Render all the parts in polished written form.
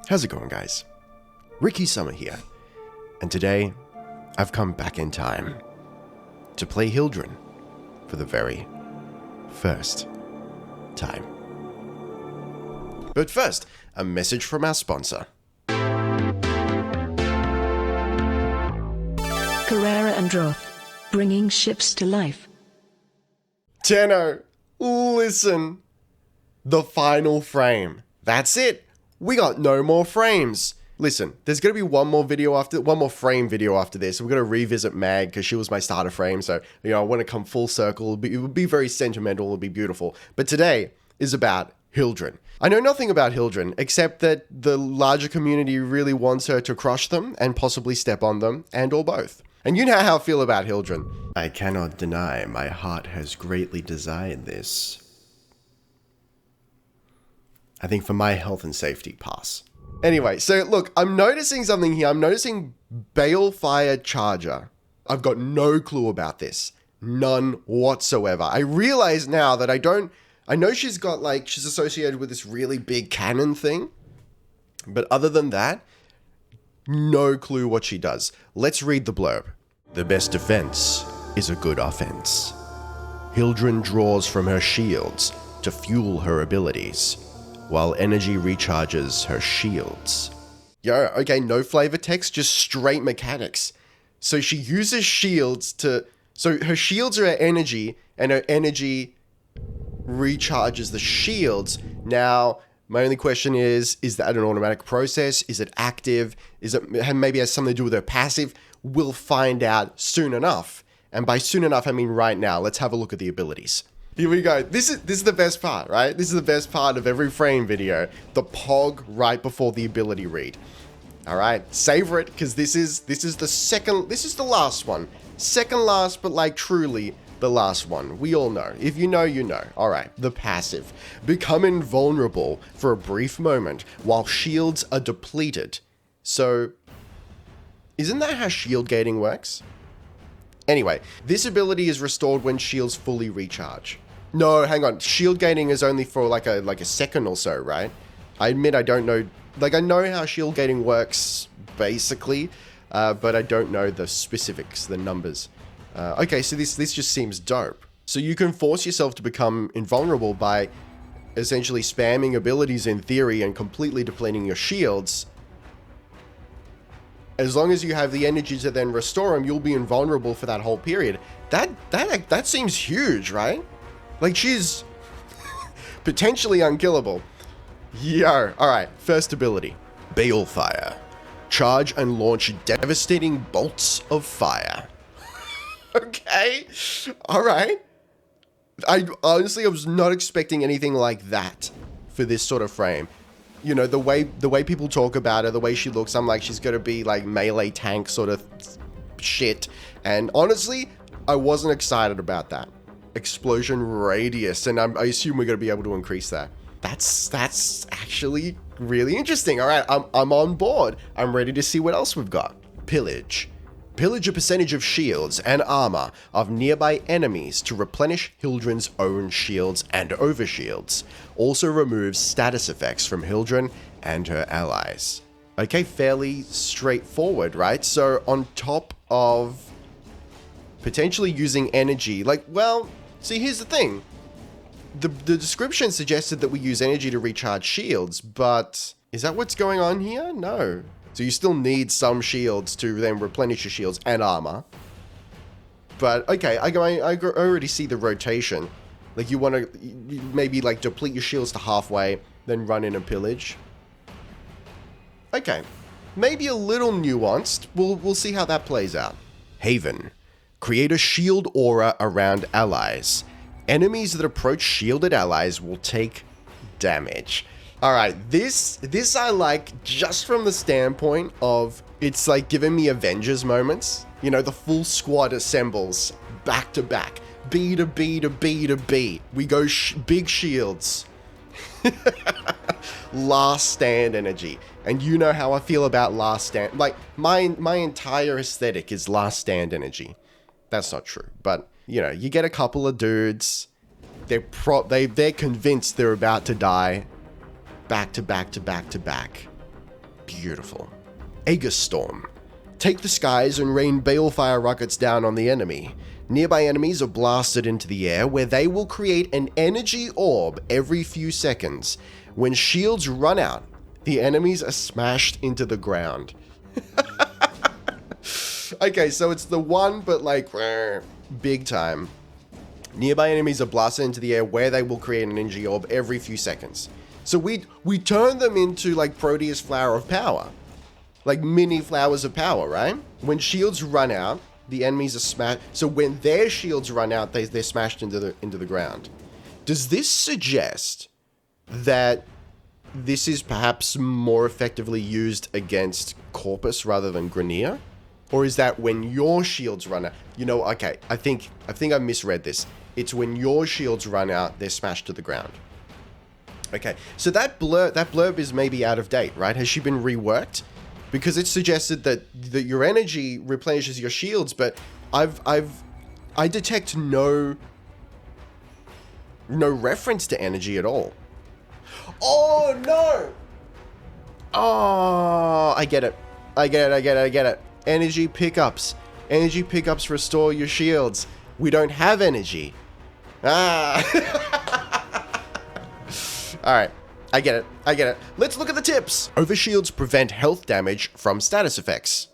How's it going, guys? Ricky Summer here, and today I've come back in time to play Hildryn for the very first time. But first, a message from our sponsor. Carrera and Droth, bringing ships to life. Tenno, listen. The final frame. That's it. We got no more frames. Listen, there's going to be one more frame video after this. We're going to revisit Mag because she was my starter frame. So, I want to come full circle. It would be very sentimental. It would be beautiful. But today is about Hildryn. I know nothing about Hildryn except that the larger community really wants her to crush them and possibly step on them, and or both. And you know how I feel about Hildryn. I cannot deny my heart has greatly desired this. I think for my health and safety, pass. Anyway, so look, I'm noticing something here. I'm noticing Balefire Charger. I've got no clue about this. None whatsoever. I realize now that I know she's got she's associated with this really big cannon thing. But other than that, no clue what she does. Let's read the blurb. The best defense is a good offense. Hildryn draws from her shields to fuel her abilities, while energy recharges her shields. Yo, okay, no flavor text, just straight mechanics. So she uses shields so her shields are her energy, and her energy recharges the shields. Now, my only question is that an automatic process? Is it active? Maybe has something to do with her passive? We'll find out soon enough. And by soon enough, I mean right now. Let's have a look at the abilities. Here we go. This is the best part, right? This is the best part of every frame video. The pog right before the ability read. All right, savor it, because this is the last one. Second last, but truly the last one. We all know. If you know, you know. All right, the passive. Become invulnerable for a brief moment while shields are depleted. So, isn't that how shield gating works? Anyway, this ability is restored when shields fully recharge. No, hang on. Shield gating is only for like a second or so, right? I admit I don't know. I know how shield gating works basically, but I don't know the specifics, the numbers. Okay, so this just seems dope. So you can force yourself to become invulnerable by essentially spamming abilities in theory and completely depleting your shields. As long as you have the energy to then restore them, you'll be invulnerable for that whole period. That seems huge, right? She's potentially unkillable. Yo, alright, first ability. Balefire. Charge and launch devastating bolts of fire. Okay, alright. I was not expecting anything like that for this sort of frame. You know, the way people talk about her, the way she looks, I'm like, she's gonna be melee tank sort of shit. And honestly, I wasn't excited about that. Explosion radius, and I assume we're gonna be able to increase that. That's actually really interesting. All right, I'm on board. I'm ready to see what else we've got. Pillage. Pillage a percentage of shields and armor of nearby enemies to replenish Hildryn's own shields and overshields. Also removes status effects from Hildryn and her allies. Okay, fairly straightforward, right? So on top of potentially using energy, see, here's the thing. The description suggested that we use energy to recharge shields, but is that what's going on here? No. So you still need some shields to then replenish your shields and armor. But okay, I already see the rotation. You want to maybe deplete your shields to halfway, then run in and pillage. Okay, maybe a little nuanced. We'll see how that plays out. Haven. Create a shield aura around allies. Enemies that approach shielded allies will take damage. Alright, this I like just from the standpoint of it's giving me Avengers moments. You know, the full squad assembles back to back. B to B to B to B. We go big shields. Last stand energy. And you know how I feel about last stand. My entire aesthetic is last stand energy. That's not true. But, you get a couple of dudes. They're convinced they're about to die. Back to back to back to back. Beautiful. Aegis Storm. Take the skies and rain balefire rockets down on the enemy. Nearby enemies are blasted into the air, where they will create an energy orb every few seconds. When shields run out, the enemies are smashed into the ground. Okay, so it's the one, but like, big time. Nearby enemies are blasted into the air, where they will create an energy orb every few seconds. So we turn them into like Proteus Flower of Power. Like mini flowers of power, right? When shields run out, the enemies are smashed. So when their shields run out, they're smashed into the ground. Does this suggest that this is perhaps more effectively used against Corpus rather than Grineer? Or is that when your shields run out? You know, okay, I think I misread this. It's when your shields run out, they're smashed to the ground. Okay, so that blurb is maybe out of date, right? Has she been reworked? Because it suggested that your energy replenishes your shields, but I detect no reference to energy at all. Oh no! Oh, I get it. Energy pickups. Energy pickups restore your shields. We don't have energy. Ah. All right. I get it. Let's look at the tips. Overshields prevent health damage from status effects.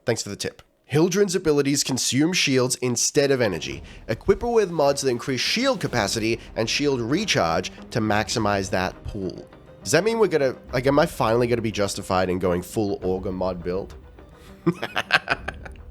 Thanks for the tip. Hildryn's abilities consume shields instead of energy. Equip her with mods that increase shield capacity and shield recharge to maximize that pool. Does that mean we're gonna, like, am I finally gonna be justified in going full Augur mod build?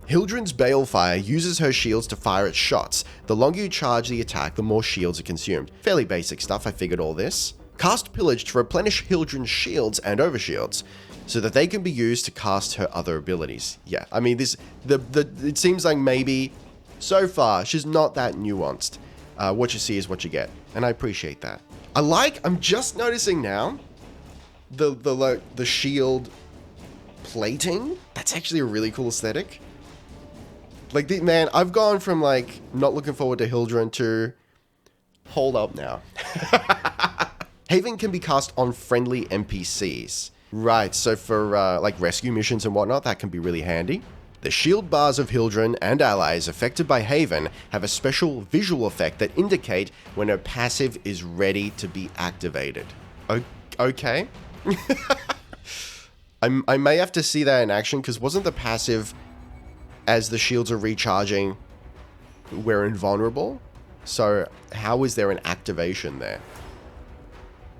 Hildryn's Balefire uses her shields to fire its shots. The longer you charge the attack, the more shields are consumed. Fairly basic stuff, I figured all this. Cast Pillage to replenish Hildryn's shields and overshields, so that they can be used to cast her other abilities. Yeah, I mean, it seems like maybe, so far, she's not that nuanced. What you see is what you get, and I appreciate that. I'm just noticing now, the shield plating. That's actually a really cool aesthetic. Like, man, I've gone from, like, not looking forward to Hildryn to, hold up now. Haven can be cast on friendly NPCs. Right, so for like rescue missions and whatnot, that can be really handy. The shield bars of Hildryn and allies affected by Haven have a special visual effect that indicate when her passive is ready to be activated. Okay. I may have to see that in action, because wasn't the passive, as the shields are recharging, we're invulnerable? So how is there an activation there?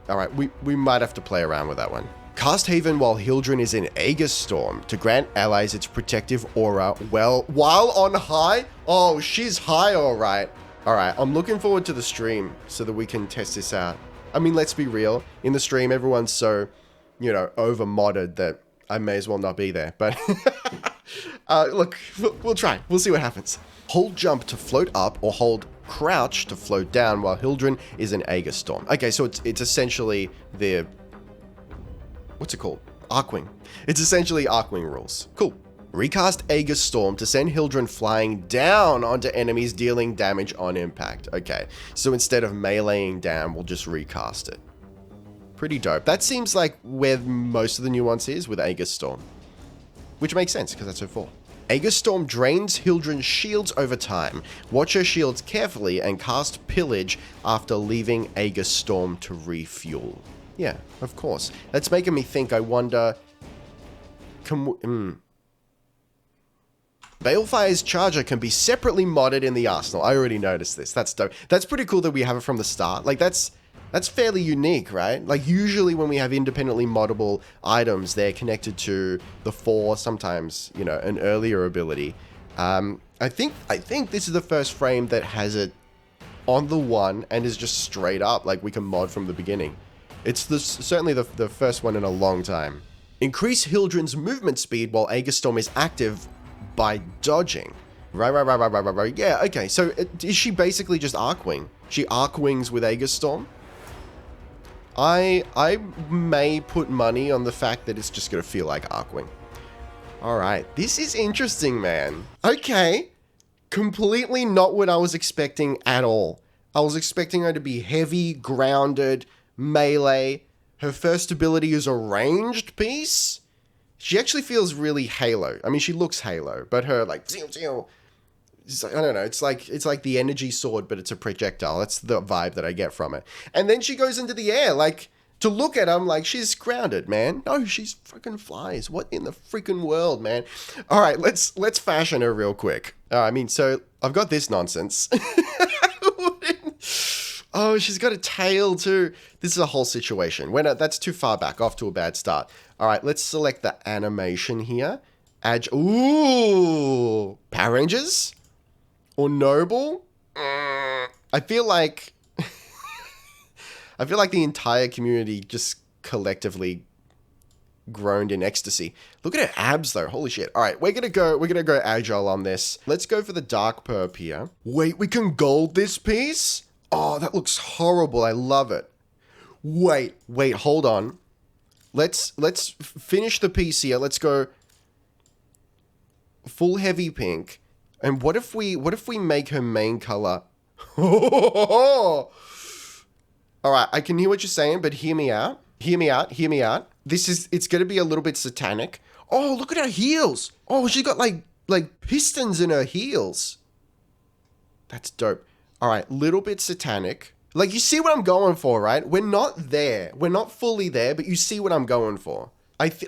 Alright, we might have to play around with that one. Cast Haven while Hildryn is in Aegis Storm to grant allies its protective aura while on high? Oh, she's high, alright. Alright, I'm looking forward to the stream so that we can test this out. I mean, let's be real. In the stream, everyone's so, you know, over-modded that I may as well not be there. But, look, we'll try. We'll see what happens. Hold jump to float up, or hold crouch to float down while Hildryn is in Aegis Storm. Okay, so it's essentially the... what's it called? Arcwing. It's essentially Arcwing rules. Cool. Recast Aegis Storm to send Hildryn flying down onto enemies dealing damage on impact. Okay, so instead of meleeing down, we'll just recast it. Pretty dope. That seems like where most of the nuance is with Aegis Storm. Which makes sense, because that's her fault. Aegis Storm drains Hildryn's shields over time. Watch her shields carefully and cast Pillage after leaving Aegis Storm to refuel. Yeah, of course. That's making me think, I wonder... Balefire's Charger can be separately modded in the arsenal. I already noticed this. That's dope. That's pretty cool that we have it from the start. Like, that's fairly unique, right? Like, usually when we have independently moddable items, they're connected to the 4, sometimes, you know, an earlier ability. I think this is the first frame that has it on the 1 and is just straight up, like, we can mod from the beginning. It's certainly the first one in a long time. Increase Hildryn's movement speed while Aegis Storm is active by dodging. Right. Yeah, okay. So is she basically just Arcwing? She Arcwings with Aegis Storm? I may put money on the fact that it's just going to feel like Arcwing. Alright, this is interesting, man. Okay. Completely not what I was expecting at all. I was expecting her to be heavy, grounded, melee. Her first ability is a ranged piece. She actually feels really Halo. I mean, she looks Halo, but her like, I don't know. It's like the energy sword, but it's a projectile. That's the vibe that I get from it. And then she goes into the air. Like, to look at her, I'm like, she's grounded, man. No, she's freaking flies. What in the freaking world, man? All right, let's fashion her real quick. I mean, so I've got this nonsense. Oh, she's got a tail too. This is a whole situation. That's too far back, off to a bad start. All right, let's select the animation here. Ooh, Power Rangers? Or Noble? I feel like the entire community just collectively groaned in ecstasy. Look at her abs though. Holy shit. All right, we're going to go agile on this. Let's go for the dark perp here. Wait, we can gold this piece? Oh, that looks horrible. I love it. Wait, hold on. Let's finish the piece here. Let's go full heavy pink. And what if we make her main color? All right, I can hear what you're saying, but hear me out. Hear me out. It's going to be a little bit satanic. Oh, look at her heels. Oh, she got like pistons in her heels. That's dope. All right, little bit satanic. Like, you see what I'm going for, right? We're not there. We're not fully there, but you see what I'm going for.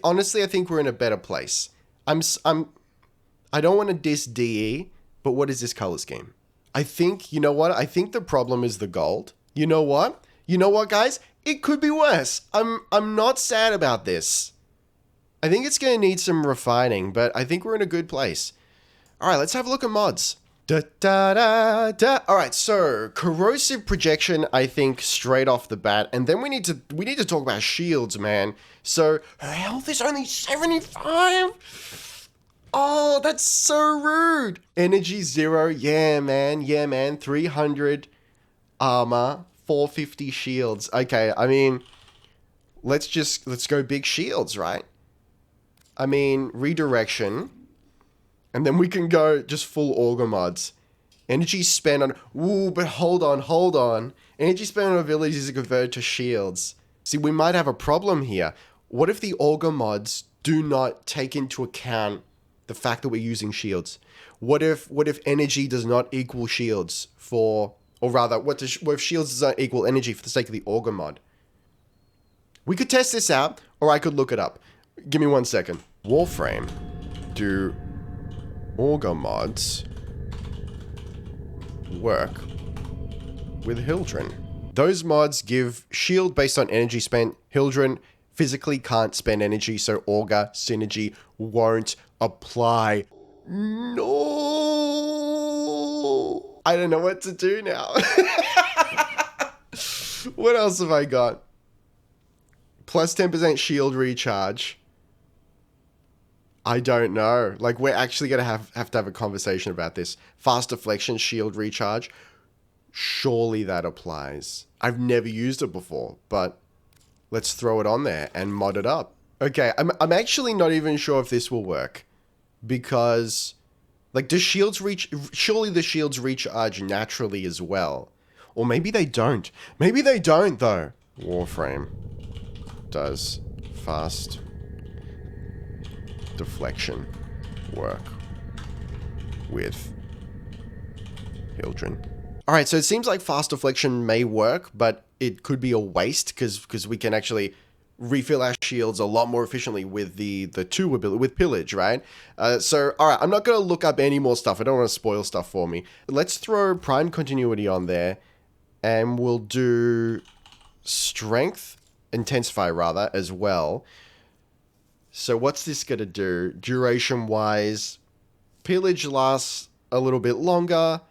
Honestly, I think we're in a better place. I don't want to diss DE, but what is this color scheme? I think, you know what? I think the problem is the gold. You know what? You know what, guys? It could be worse. I'm not sad about this. I think it's going to need some refining, but I think we're in a good place. All right, let's have a look at mods. All right, so corrosive projection, I think, straight off the bat, and then we need to talk about shields, man. So her health is only 75. Oh, that's so rude. Energy 0. Yeah, man. 300 armor, 450 shields. Okay, I mean, let's go big shields, right? I mean, redirection. And then we can go just full auger mods. Energy spent on... Ooh, but hold on. Energy spent on abilities is converted to shields. See, we might have a problem here. What if the auger mods do not take into account the fact that we're using shields? What if energy does not equal shields for... Or rather, what if shields does not equal energy for the sake of the auger mod? We could test this out, or I could look it up. Give me 1 second. Warframe. Do auger mods work with Hildryn? Those mods give shield based on energy spent. Hildryn physically can't spend energy, so auger synergy won't apply. No. I don't know what to do now. What else have I got? Plus 10% shield recharge. I don't know. Like, we're actually going to have to have a conversation about this. Fast deflection, shield recharge. Surely that applies. I've never used it before, but let's throw it on there and mod it up. Okay, I'm actually not even sure if this will work. Because, like, surely the shields recharge naturally as well. Or maybe they don't. Maybe they don't, though. Warframe does fast deflection work with Hildryn. All right, so it seems like fast deflection may work, but it could be a waste because we can actually refill our shields a lot more efficiently with the 2 ability, with pillage, right? So, all right, I'm not going to look up any more stuff. I don't want to spoil stuff for me. Let's throw prime continuity on there, and we'll do strength, intensify rather, as well. So what's this going to do? Duration-wise, pillage lasts a little bit longer.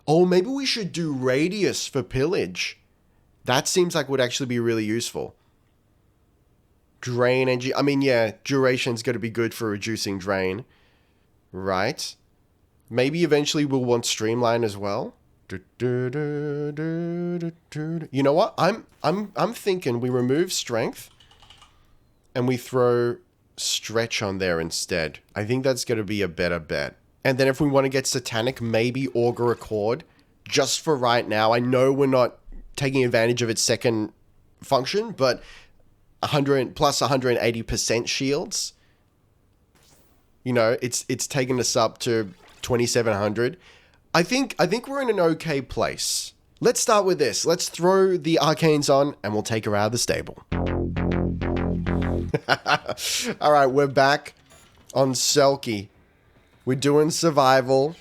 Oh, maybe we should do radius for pillage. That seems like would actually be really useful. Drain energy. I mean, yeah, duration's going to be good for reducing drain. Right? Maybe eventually we'll want streamline as well. You know what? I'm thinking we remove strength and we throw stretch on there instead. I think that's going to be a better bet. And then if we want to get satanic, maybe auger accord just for right now. I know we're not taking advantage of its second function, but 100 plus 180% shields. You know, it's taken us up to 2,700. I think we're in an okay place. Let's start with this. Let's throw the arcanes on and we'll take her out of the stable. All right, we're back on Selkie. We're doing survival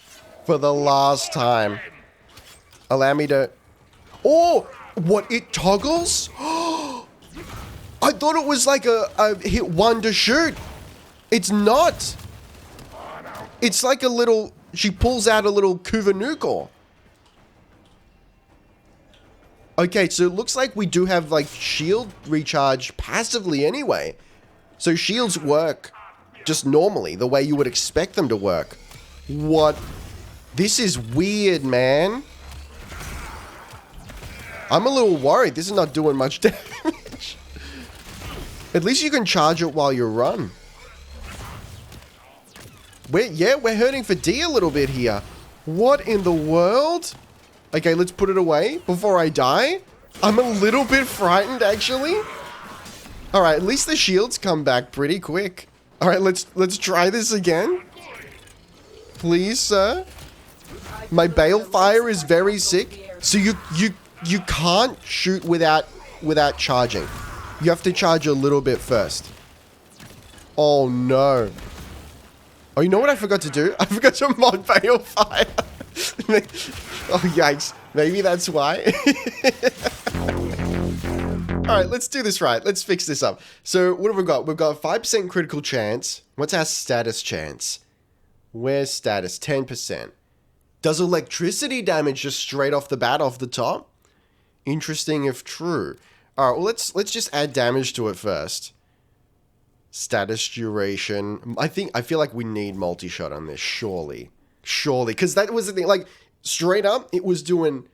for the last time. Allow me to... Oh, what, it toggles? I thought it was like a hit one to shoot. It's not. It's like a little... She pulls out a little Kuvanuko. Okay, so it looks like we do have like shield recharge passively anyway. So shields work just normally, the way you would expect them to work. What? This is weird, man. I'm a little worried. This is not doing much damage. At least you can charge it while you run. We're hurting for D a little bit here. What in the world? Okay, let's put it away before I die. I'm a little bit frightened, actually. All right, at least the shields come back pretty quick. All right, let's try this again. Please, sir. My balefire is very sick. So you can't shoot without charging. You have to charge a little bit first. Oh no. Oh, you know what I forgot to do? I forgot to mod balefire. Oh, yikes. Maybe that's why. Alright, let's do this right. Let's fix this up. So, what have we got? We've got a 5% critical chance. What's our status chance? Where's status? 10%. Does electricity damage just straight off the bat, off the top? Interesting if true. Alright, well, let's just add damage to it first. Status duration. I feel like we need multi-shot on this, surely. Surely, because that was the thing, like, straight up, it was doing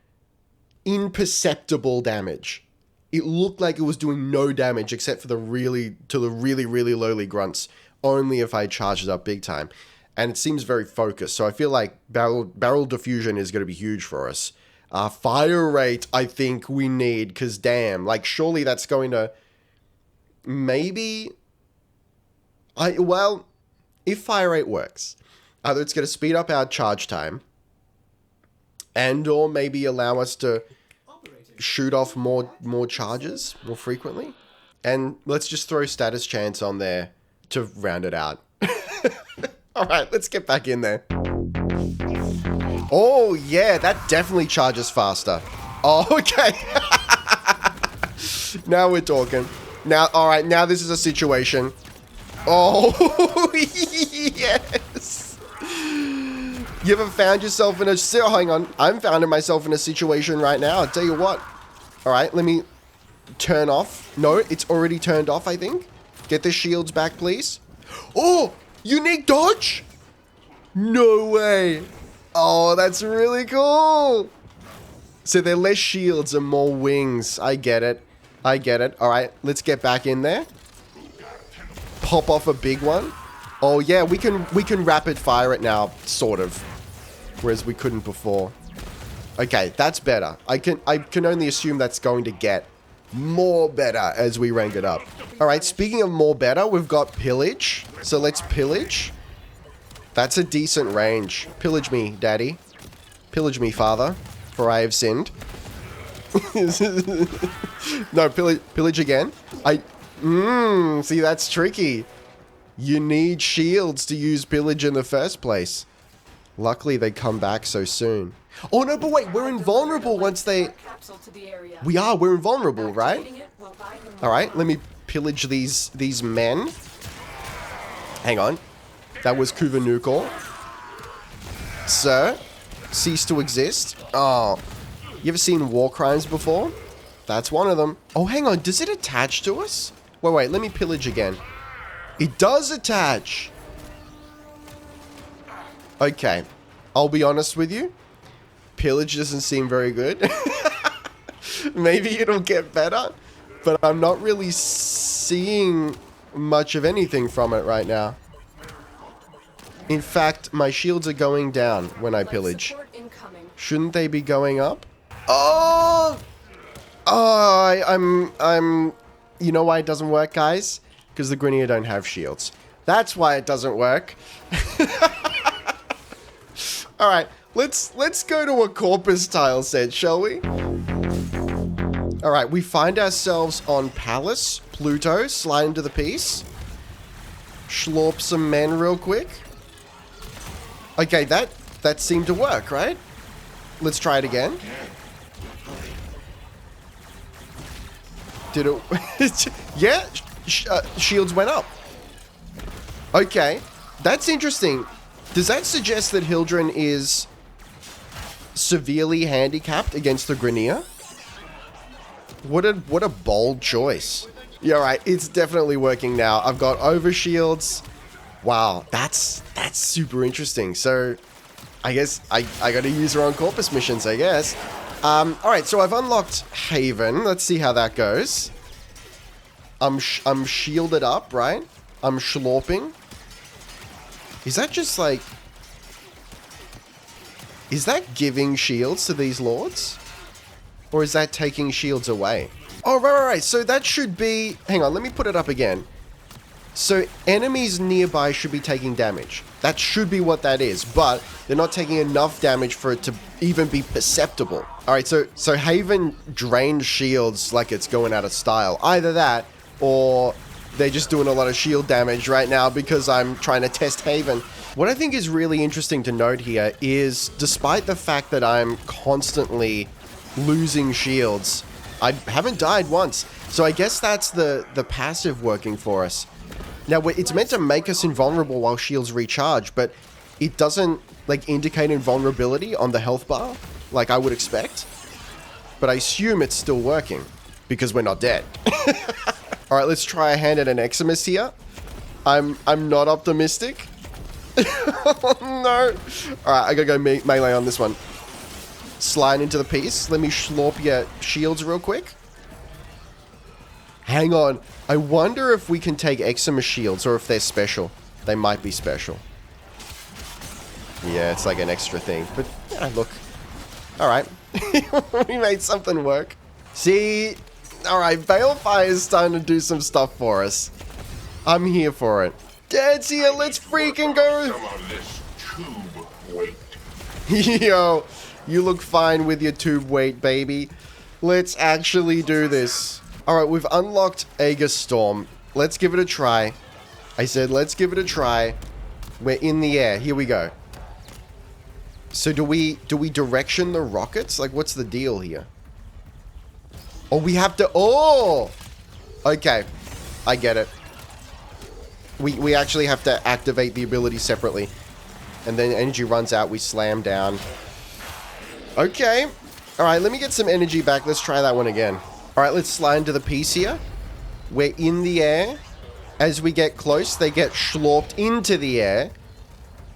imperceptible damage. It looked like it was doing no damage except for the really lowly grunts, only if I charged it up big time. And it seems very focused, so I feel like barrel diffusion is going to be huge for us. Fire rate, I think we need, because damn, like, surely that's going to... Maybe... Well, if fire rate works... Either it's going to speed up our charge time and or maybe allow us to shoot off more charges more frequently. And let's just throw status chance on there to round it out. All right, let's get back in there. Oh, yeah, that definitely charges faster. Oh, okay. Now we're talking. Now, all right, now this is a situation. Oh, yes. You ever found yourself in a... Hang on. I'm finding myself in a situation right now. I'll tell you what. All right, let me turn off. No, it's already turned off, I think. Get the shields back, please. Oh, unique dodge? No way. Oh, that's really cool. So they're less shields and more wings. I get it. I get it. All right, let's get back in there. Pop off a big one. Oh yeah, we can rapid fire it now, sort of. Whereas we couldn't before. Okay, that's better. I can only assume that's going to get more better as we rank it up. Alright, speaking of more better, we've got pillage. So let's pillage. That's a decent range. Pillage me, daddy. Pillage me, father. For I have sinned. No, pillage again. See, that's tricky. You need shields to use pillage in the first place. Luckily, they come back so soon. Oh, no, but wait, we're invulnerable once they... We're invulnerable, right? Alright, let me pillage these men. Hang on. That was Kuvanuko. Sir, cease to exist. Oh, you ever seen war crimes before? That's one of them. Oh, hang on, does it attach to us? Wait, let me pillage again. It does attach. Okay, I'll be honest with you. Pillage doesn't seem very good. Maybe it'll get better, but I'm not really seeing much of anything from it right now. In fact, my shields are going down when I pillage. Shouldn't they be going up? Oh! Oh, I'm... You know why it doesn't work, guys? Because the Grineer don't have shields. That's why it doesn't work. All right, let's go to a corpus tile set, shall we? All right, we find ourselves on Pallas, Pluto, slide into the piece. Schlorp some men real quick. Okay, that seemed to work, right? Let's try it again. Did it? Yeah, shields went up. Okay, that's interesting. Does that suggest that Hildryn is severely handicapped against the Grineer? What a bold choice. Yeah, right. It's definitely working now. I've got overshields. Wow, that's super interesting. So, I guess I got to use her on Corpus missions, I guess. All right, so I've unlocked Haven. Let's see how that goes. I'm shielded up, right? I'm schlorping. Is that just like... Is that giving shields to these lords? Or is that taking shields away? Oh, right. So that should be... Hang on, let me put it up again. So enemies nearby should be taking damage. That should be what that is, but they're not taking enough damage for it to even be perceptible. All right, so Haven drains shields like it's going out of style. Either that, or they're just doing a lot of shield damage right now because I'm trying to test Haven. What I think is really interesting to note here is, despite the fact that I'm constantly losing shields, I haven't died once. So I guess that's the passive working for us. Now, it's meant to make us invulnerable while shields recharge, but it doesn't like indicate invulnerability on the health bar like I would expect. But I assume it's still working because we're not dead. All right, let's try a hand at an Eximus here. I'm not optimistic. Oh, no. All right, I gotta go melee on this one. Slide into the piece. Let me schlorp your shields real quick. Hang on. I wonder if we can take Eximus shields or if they're special. They might be special. Yeah, it's like an extra thing. But, yeah, look. All right. We made something work. See? All right, Balefire is starting to do some stuff for us. I'm here for it. Dad's here. Let's freaking go. Yo, you look fine with your tube weight, baby. Let's actually do this. All right, we've unlocked Aegis Storm. Let's give it a try. I said, let's give it a try. We're in the air. Here we go. So do we direction the rockets? Like, what's the deal here? Oh, we have to... Oh! Okay. I get it. We actually have to activate the ability separately. And then energy runs out, we slam down. Okay. Alright, let me get some energy back. Let's try that one again. Alright, let's slide into the piece here. We're in the air. As we get close, they get schlorped into the air.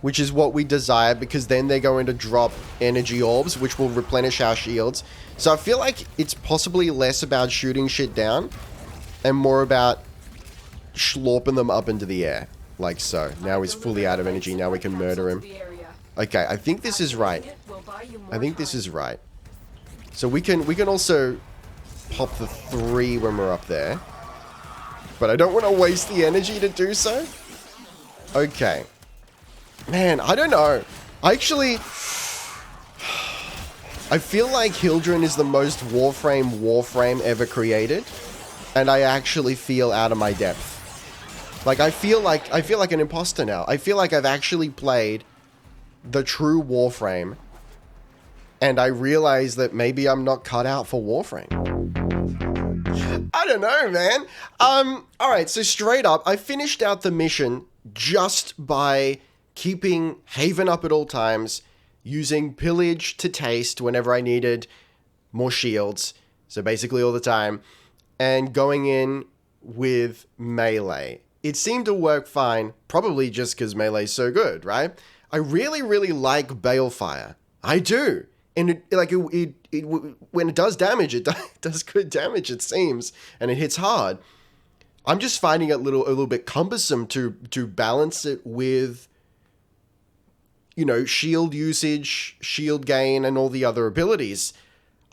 Which is what we desire, because then they're going to drop energy orbs, which will replenish our shields. So I feel like it's possibly less about shooting shit down and more about schlorping them up into the air. Like so. Now he's fully out of energy. Now we can murder him. Okay, I think this is right. I think this is right. So we can also pop the 3 when we're up there. But I don't want to waste the energy to do so. Okay. Man, I don't know. I feel like Hildryn is the most Warframe ever created. And I actually feel out of my depth. Like, I feel like an imposter now. I feel like I've actually played the true Warframe. And I realize that maybe I'm not cut out for Warframe. I don't know, man. Alright, so straight up, I finished out the mission just by keeping Haven up at all times, using Pillage to taste whenever I needed more shields. So basically all the time. And going in with melee. It seemed to work fine, probably just because melee's so good, right? I really, really like Balefire. I do. And when it does damage, it does good damage, it seems. And it hits hard. I'm just finding it a little bit cumbersome to balance it with, you know, shield usage, shield gain, and all the other abilities.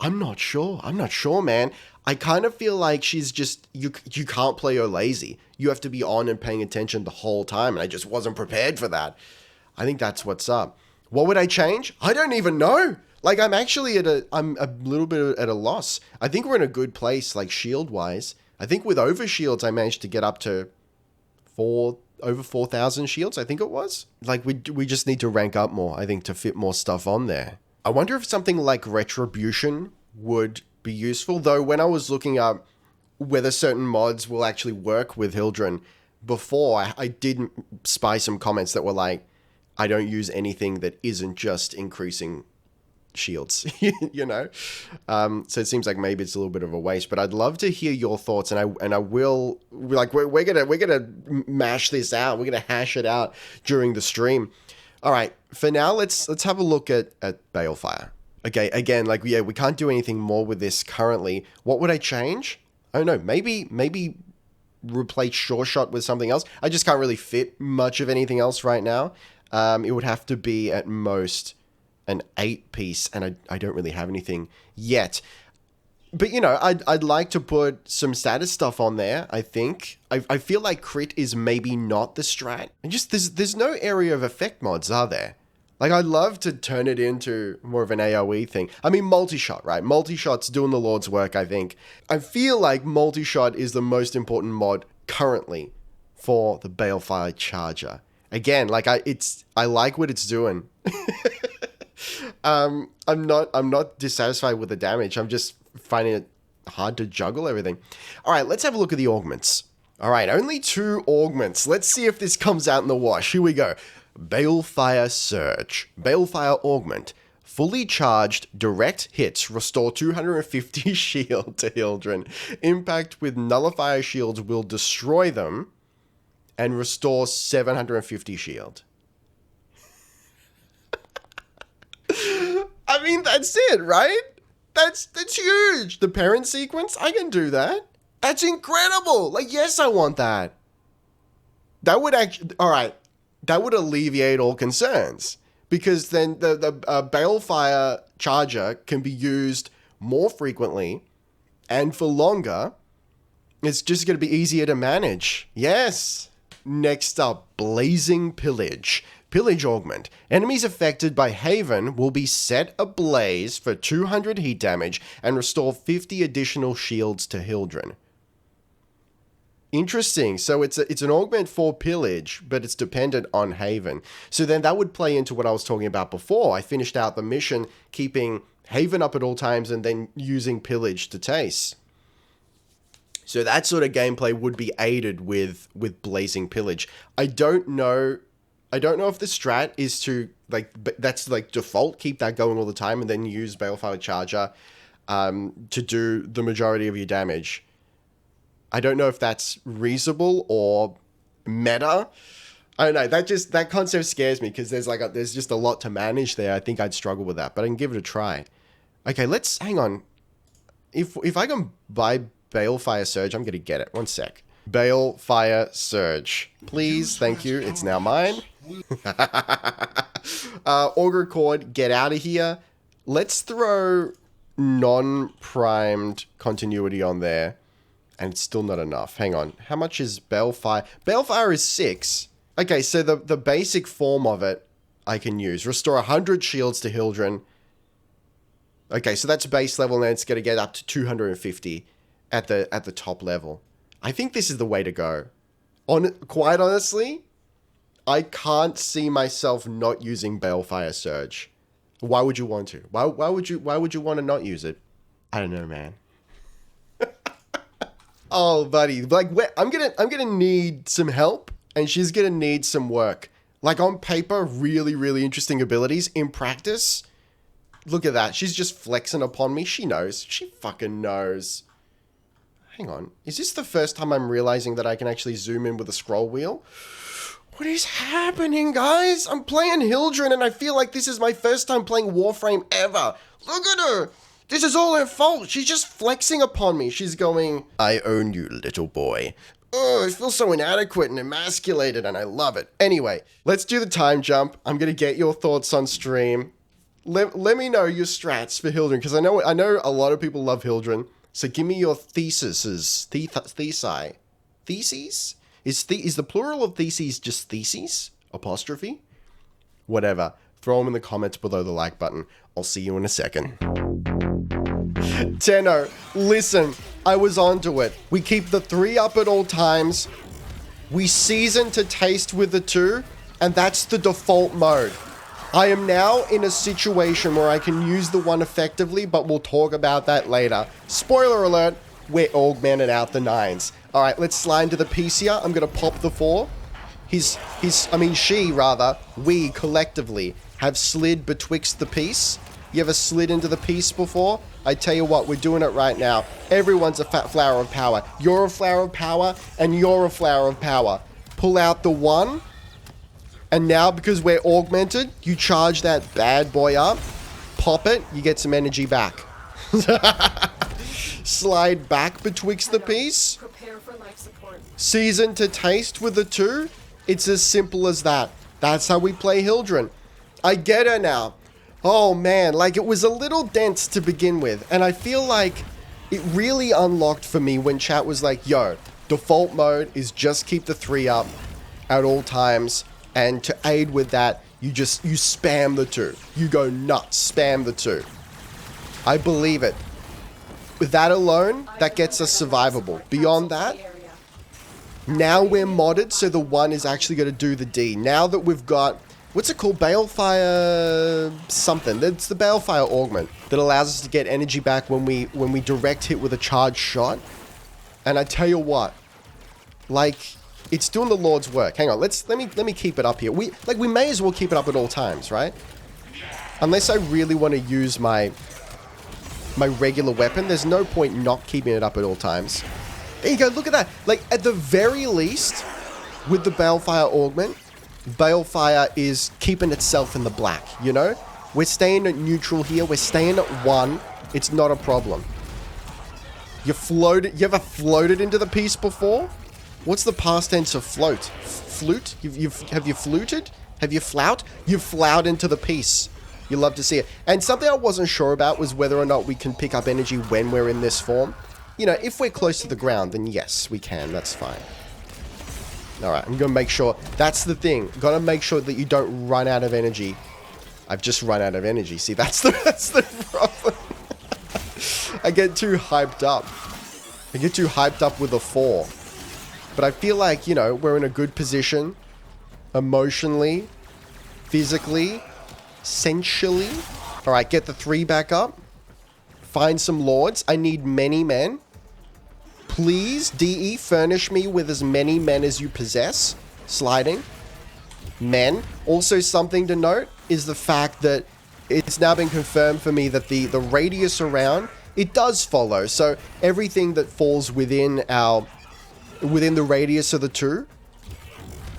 I'm not sure. I'm not sure, man. I kind of feel like she's just, you can't play her lazy. You have to be on and paying attention the whole time, and I just wasn't prepared for that. I think that's what's up. What would I change? I don't even know. Like, I'm a little bit at a loss. I think we're in a good place, like, shield-wise. I think with overshields, I managed to get up to over 4,000 shields, I think it was. Like, we just need to rank up more, I think, to fit more stuff on there. I wonder if something like Retribution would be useful, though when I was looking up whether certain mods will actually work with Hildryn before, I did spy some comments that were like, I don't use anything that isn't just increasing shields, you know? So it seems like maybe it's a little bit of a waste, but I'd love to hear your thoughts, and I will, like, we're gonna mash this out. We're gonna hash it out during the stream. All right, for now, let's have a look at Balefire. Okay, again, like, yeah, we can't do anything more with this currently. What would I change? I don't know, maybe replace Sure Shot with something else. I just can't really fit much of anything else right now. It would have to be at most an 8-piece, and I don't really have anything yet. But, you know, I'd like to put some status stuff on there, I think. I feel like crit is maybe not the strat. And just, there's no area of effect mods, are there? Like, I'd love to turn it into more of an AoE thing. I mean, multi-shot, right? Multi-shot's doing the Lord's work, I think. I feel like multi-shot is the most important mod currently for the Balefire Charger. Again, like, I like what it's doing. I'm not dissatisfied with the damage. I'm just finding it hard to juggle everything. All right, let's have a look at the augments. All right, only 2 augments. Let's see if this comes out in the wash. Here we go. Balefire Surge. Balefire Augment. Fully charged, direct hits restore 250 shield to Hildryn. Impact with nullifier shields will destroy them and restore 750 shield. I mean, that's it, right? That's huge. The parent sequence, I can do that. That's incredible. Like, yes, I want that. That would actually, all right, that would alleviate all concerns, because then the Balefire Charger can be used more frequently and for longer. It's just going to be easier to manage. Yes. Next up, Blazing Pillage. Pillage Augment. Enemies affected by Haven will be set ablaze for 200 heat damage and restore 50 additional shields to Hildryn. Interesting. So it's an augment for Pillage, but it's dependent on Haven. So then that would play into what I was talking about before. I finished out the mission keeping Haven up at all times and then using Pillage to taste. So that sort of gameplay would be aided with Blazing Pillage. I don't know if the strat is to, like, that's like default, keep that going all the time and then use Balefire Charger to do the majority of your damage. I don't know if that's reasonable or meta. I don't know. That concept scares me because there's just a lot to manage there. I think I'd struggle with that, but I can give it a try. Okay, let's hang on. If I can buy Balefire Surge, I'm gonna get it. One sec. Balefire Surge, please. Thank you. It's now mine. Augur Cord, get out of here. Let's throw non-primed continuity on there. And it's still not enough. Hang on. How much is Balefire? Balefire is 6. Okay, so the basic form of it I can use. Restore 100 shields to Hildryn. Okay, so that's base level, and then it's going to get up to 250 at the top level. I think this is the way to go. Quite honestly, I can't see myself not using Balefire Surge. Why would you want to? Why would you want to not use it? I don't know, man. Oh, buddy, like, I'm gonna need some help, and she's gonna need some work. Like, on paper, really, really interesting abilities. In practice, look at that. She's just flexing upon me. She knows. She fucking knows. Hang on. Is this the first time I'm realizing that I can actually zoom in with a scroll wheel? What is happening, guys? I'm playing Hildryn, and I feel like this is my first time playing Warframe ever. Look at her. This is all her fault. She's just flexing upon me. She's going, I own you, little boy. Oh, I feel so inadequate and emasculated, and I love it. Anyway, let's do the time jump. I'm going to get your thoughts on stream. let me know your strats for Hildryn, because I know a lot of people love Hildryn. So give me your theses. Thesi. Theses? Is the plural of theses just theses? Apostrophe? Whatever. Throw them in the comments below the like button. I'll see you in a second. Tenno, listen, I was onto it. We keep the 3 up at all times. We season to taste with the 2, and that's the default mode. I am now in a situation where I can use the 1 effectively, but we'll talk about that later. Spoiler alert, we're augmented out the 9s. All right, let's slide into the piece here. I'm going to pop the 4. We collectively have slid betwixt the piece. You ever slid into the piece before? I tell you what, we're doing it right now. Everyone's a fat flower of power. You're a flower of power, and you're a flower of power. Pull out the 1, and now because we're augmented, you charge that bad boy up, pop it, you get some energy back. Slide back betwixt the piece. Prepare for life support. Season to taste with the 2. It's as simple as that. That's how we play Hildryn. I get her now. Oh man, like it was a little dense to begin with, and I feel like it really unlocked for me when chat was like, yo, default mode is just keep the 3 up at all times, and to aid with that, you spam the 2. You go nuts, spam the 2. I believe it. With that alone, that gets us survivable. Beyond that, now we're modded, so the 1 is actually going to do the D. Now that we've got, what's it called? Balefire something. That's the Balefire augment that allows us to get energy back when we direct hit with a charged shot. And I tell you what, like, it's doing the Lord's work. Hang on, let me keep it up here. We may as well keep it up at all times, right? Unless I really want to use my regular weapon, there's no point not keeping it up at all times. There you go, look at that. Like, at the very least, with the Balefire augment, Balefire is keeping itself in the black, you know? We're staying at neutral here. We're staying at 1. It's not a problem. You ever floated into the piece before? What's the past tense of float? Flute? Have you fluted? Have you flout? You've flout into the piece. You love to see it. And something I wasn't sure about was whether or not we can pick up energy when we're in this form. You know, if we're close to the ground, then yes, we can. That's fine. Alright, I'm going to make sure. That's the thing. Got to make sure that you don't run out of energy. I've just run out of energy. See, that's the problem. I get too hyped up. I get too hyped up with a 4. But I feel like, you know, we're in a good position. Emotionally. Physically. Sensually. Alright, get the 3 back up. Find some lords. I need many men. Please, DE, furnish me with as many men as you possess. Sliding. Men. Also, something to note is the fact that it's now been confirmed for me that the radius around, it does follow. So everything that falls within the radius of the 2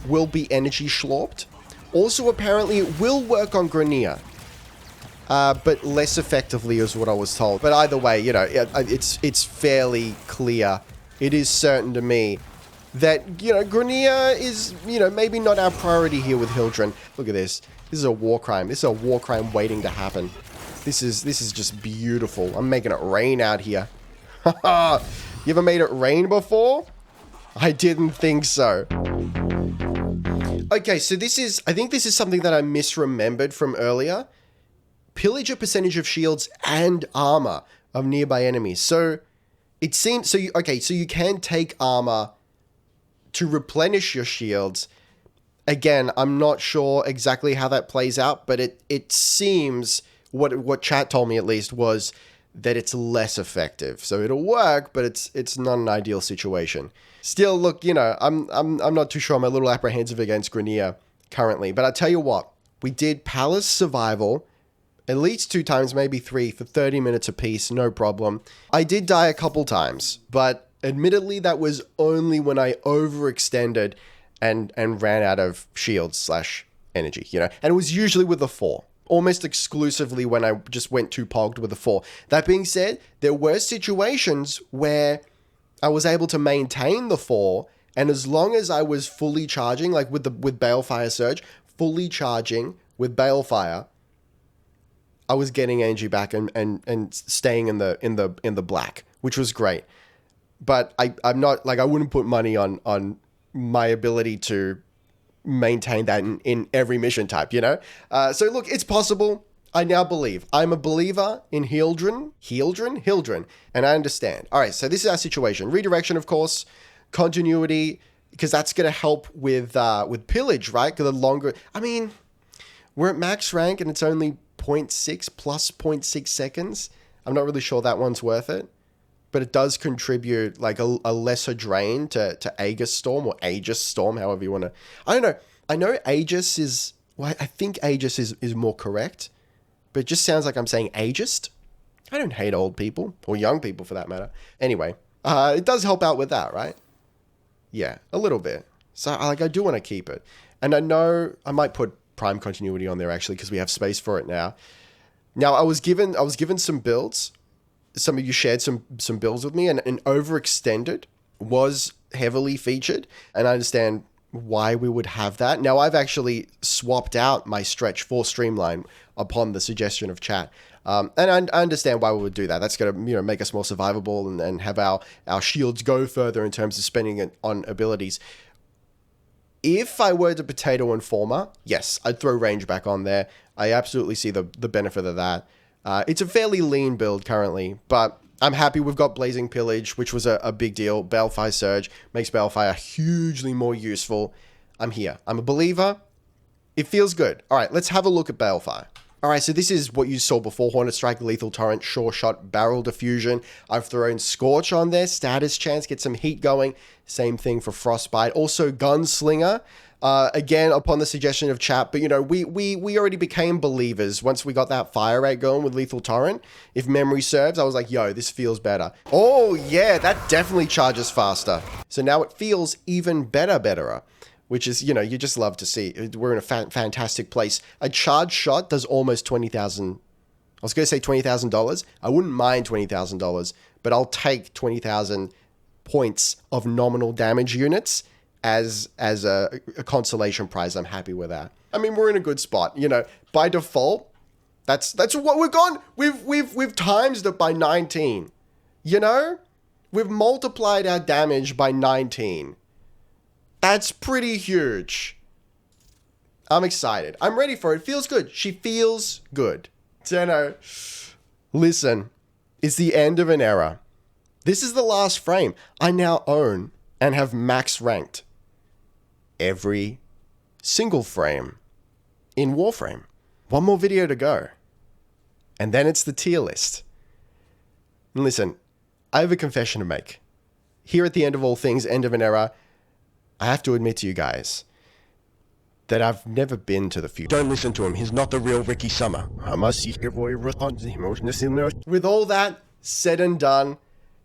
will be energy schlorped. Also, apparently, it will work on Grenier. But less effectively is what I was told. But either way, you know, it's fairly clear. It is certain to me that, you know, Grenier is, you know, maybe not our priority here with Hildryn. Look at this. This is a war crime. This is a war crime waiting to happen. This is just beautiful. I'm making it rain out here. You ever made it rain before? I didn't think so. Okay, so I think this is something that I misremembered from earlier. Pillage a percentage of shields and armor of nearby enemies. So it seems, you can take armor to replenish your shields. Again, I'm not sure exactly how that plays out, but it seems, what chat told me at least, was that it's less effective. So it'll work, but it's not an ideal situation. Still, look, you know, I'm not too sure. I'm a little apprehensive against Grenier currently, but I tell you what, we did Palace Survival at least 2 times, maybe 3, for 30 minutes apiece, no problem. I did die a couple times, but admittedly that was only when I overextended and ran out of shields / energy, you know, and it was usually with a 4. Almost exclusively when I just went too pogged with a 4. That being said, there were situations where I was able to maintain the 4, and as long as I was fully charging, like with Balefire Surge, fully charging with Balefire, I was getting Angie back and staying in the black, which was great. But I'm not like, I wouldn't put money on my ability to maintain that in every mission type, you know? So look, it's possible. I now believe. I'm a believer in Hildryn, and I understand. All right, so this is our situation. Redirection, of course, continuity, because that's going to help with pillage, right? Because the longer, I mean, we're at max rank and it's only 0.6 plus 0.6 seconds. I'm not really sure that one's worth it, but it does contribute like a lesser drain to Aegis Storm or Aegis Storm, however you want to. I don't know. I know Aegis is, well, I think Aegis is more correct, but it just sounds like I'm saying ageist. I don't hate old people or young people for that matter. Anyway, it does help out with that, right? Yeah, a little bit. So I do want to keep it. And I know I might put prime continuity on there actually because we have space for it now. Now I was given some builds. Some of you shared some builds with me, and overextended was heavily featured, and I understand why we would have that. Now I've actually swapped out my stretch for streamline upon the suggestion of chat. And I understand why we would do that. That's going to make us more survivable and have our shields go further in terms of spending it on abilities. If I were to Potato Informer, yes, I'd throw range back on there. I absolutely see the benefit of that. It's a fairly lean build currently, but I'm happy we've got Blazing Pillage, which was a big deal. Balefire Surge makes Balefire hugely more useful. I'm here. I'm a believer. It feels good. All right, let's have a look at Balefire. All right, so this is what you saw before. Hornet Strike, Lethal Torrent, Sure Shot, Barrel Diffusion. I've thrown Scorch on there. Status Chance, get some heat going. Same thing for Frostbite. Also Gunslinger. Again, upon the suggestion of chat, but we already became believers once we got that fire rate going with Lethal Torrent. If memory serves, I was like, yo, this feels better. Oh yeah, that definitely charges faster. So now it feels even betterer, which is, you just love to see. We're in a fantastic place. A charge shot does almost 20,000. I was going to say $20,000. I wouldn't mind $20,000, but I'll take 20,000 points of nominal damage units as a consolation prize. I'm happy with that. I mean, we're in a good spot. By default, that's what we've gone. We've times it by 19. We've multiplied our damage by 19. That's pretty huge. I'm excited. I'm ready for it. It feels good. She feels good. Zeno, listen, it's the end of an era. This is the last frame. I now own and have max ranked every single frame in Warframe. One more video to go. And then it's the tier list. And listen, I have a confession to make. Here at the end of all things, end of an era, I have to admit to you guys that I've never been to the future. Don't listen to him. He's not the real Ricky Summer. With all that said and done,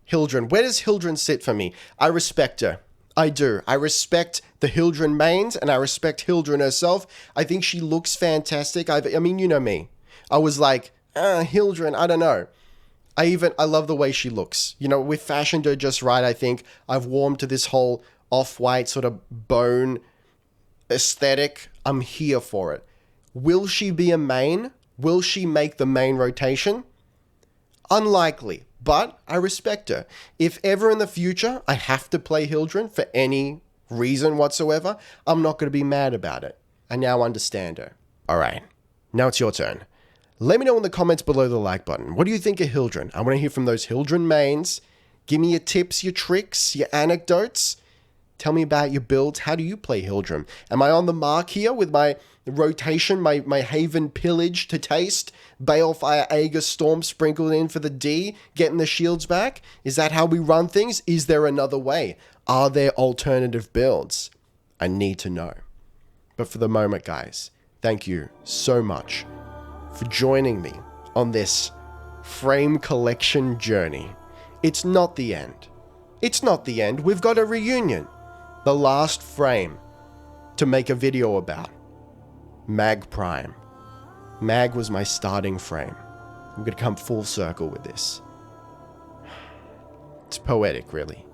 Hildryn. Where does Hildryn sit for me? I respect her. I do. I respect the Hildryn mains, and I respect Hildryn herself. I think she looks fantastic. I mean, you know me. I was like, Hildryn, I don't know. I love the way she looks. We fashioned her just right, I think. I've warmed to this whole off-white sort of bone aesthetic. I'm here for it. Will she be a main? Will she make the main rotation? Unlikely, but I respect her. If ever in the future I have to play Hildryn for any reason whatsoever, I'm not going to be mad about it. I now understand her. All right, now it's your turn. Let me know in the comments below the like button. What do you think of Hildryn? I want to hear from those Hildryn mains. Give me your tips, your tricks, your anecdotes. Tell me about your builds. How do you play Hildryn? Am I on the mark here with my rotation, my Haven Pillage to taste, Balefire Aegis Storm sprinkled in for the D, getting the shields back? Is that how we run things? Is there another way? Are there alternative builds? I need to know. But for the moment, guys, thank you so much for joining me on this frame collection journey. It's not the end. It's not the end. We've got a reunion. The last frame to make a video about. Mag Prime. Mag was my starting frame. I'm going to come full circle with this. It's poetic, really,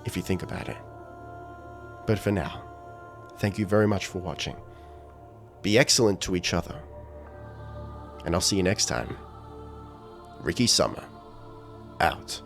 if you think about it. But for now, thank you very much for watching. Be excellent to each other. And I'll see you next time. Ricky Summer, out.